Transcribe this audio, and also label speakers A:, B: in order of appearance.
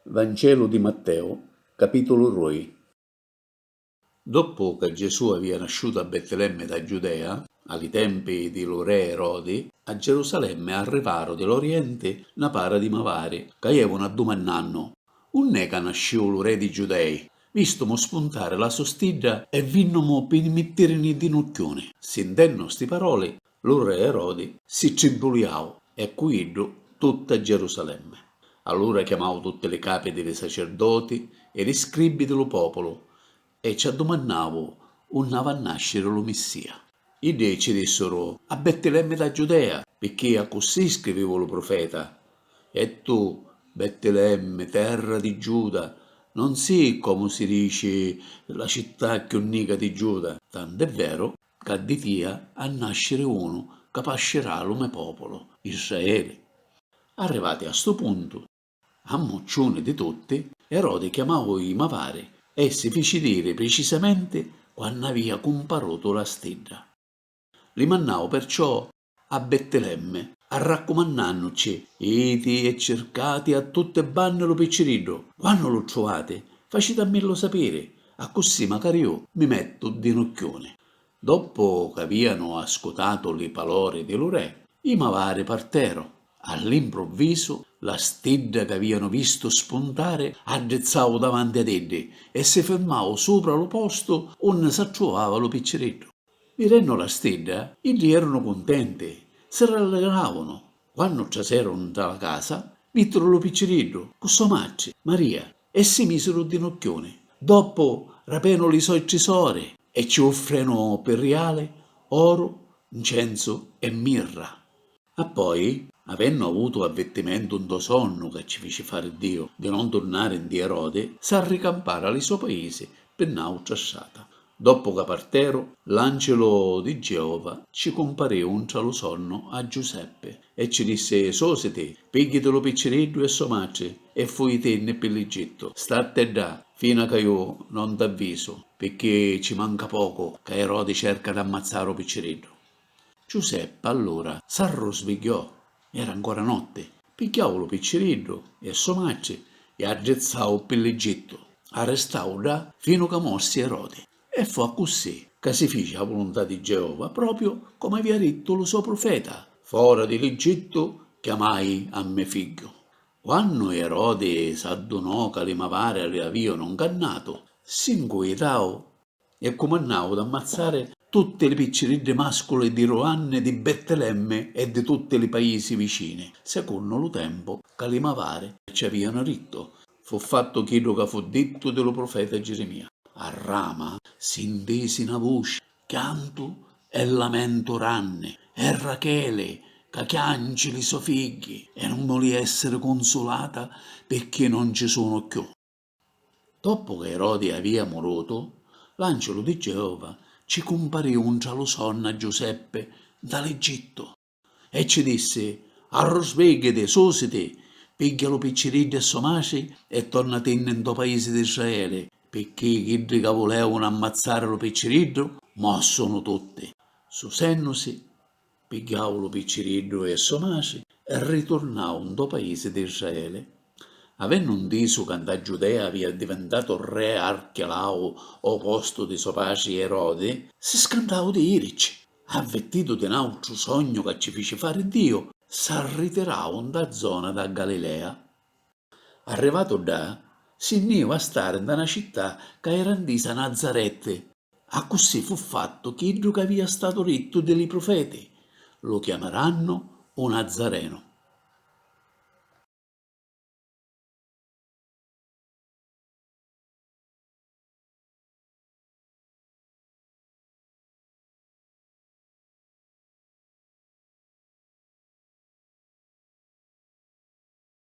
A: Vangelo di Matteo, capitolo 2. Dopo che Gesù aveva nasciuto a Betlemme da Giudea, ai tempi di lo re Erode, a Gerusalemme arrivarono dell'Oriente una para di mavari, che avevano addumannanno. Un nega nasciò lo re di Giudei, vistomo spuntare la sostiglia e vinnomo per mettermi di nocchione. Sentendo sti parole, lo re Erode si tribuliò e cuidò tutta Gerusalemme. Allora chiamavo tutte le capi dei sacerdoti e gli scribi dello popolo e ci addomandavo un va a nascere lo Messia. I dei ci dissero a Betlemme da Giudea, perché a così scrivevo lo profeta. E tu, Betlemme, terra di Giuda, non sei come si dice la città più unica di Giuda, tant'è vero che di tia a nascere uno che pascerà lo mio popolo, Israele. Arrivati a sto punto, a moccione di tutti, Erode chiamò i mavari e si fece dire precisamente quando aveva comparato la stella. Li mannavo perciò a Betlemme, a raccomandanoci, iti e cercati a tutte banne lo piccerino. Quando lo trovate, facetemelo sapere, a così magari io mi metto di nocchione. Dopo che avevano ascoltato le parole dello re, i mavari partero. All'improvviso la stella che avevano visto spuntare addezzavo davanti ad essi e si fermavo sopra lo posto onde si trovava lo picceretto. Vedendo la stella, gli erano contenti, si rallegravano. Quando trasero dalla casa, videro lo picceretto con sua madre, Maria, e si misero di nocchione. Dopo rapeno i suoi tesori e ci offrono per reale oro, incenso e mirra. E poi, avendo avuto avvertimento un sonno che ci fece fare Dio di non tornare in di Erode, s'arricampara al suo paese per un'altra strada. Dopo che partero, l'angelo di Geova ci comparì un lo sonno a Giuseppe e ci disse: Sosete, pigliatelo piccereddo e sua madre e fuitene per l'Egitto. State da fino a che io non t'avviso, perché ci manca poco che Erode cerca di ammazzare lo piccereddo. Giuseppe allora s'arrosvigliò, era ancora notte, pigliò lo piccereddo e sua madre e addrezzò per l'Egitto. Arrestò là fino che morsi Erode. E fu così che si fece la volontà di Geova, proprio come aveva detto lo suo profeta. Fuori dell'Egitto chiamai a mio figlio. Quando Erode s'addonò che le mavare le avevano ingannato, si inquietò e comandò ad ammazzare tutte le piccerette mascole di Roanne, di Betlemme e di tutti i paesi vicini, secondo lo tempo che le mavare ci avevano ritto. Fu fatto quello che fu detto dello profeta Geremia. A Rama si intese una voce, pianto e lamento ranne, e Rachele che piange i suoi figli e non vuole essere consolata perché non ci sono più. Dopo che Erode aveva morto, l'angelo di Geova ci comparì un lo sonno a Giuseppe dall'Egitto e ci disse: Arrosvegliate, sosite, piglialo piccirilli e somaci e tornatene in tuo paese di Israele, perché chi che volevano ammazzare lo piccirillo, ma sono tutti. Susennosi, pigliò lo piccirillo e somaci e ritornò in tuo paese di Israele. Avendo un diso che da Giudea aveva diventato re Archelao o posto di suo pace Erode, si scandava di irici. Avvertito di un altro sogno che ci fece fare Dio, s'arritirava da zona da Galilea. Arrivato là, si univa a stare in una città che era indisa Nazarette. A così fu fatto che aveva stato detto dei profeti. Lo chiameranno un Nazareno.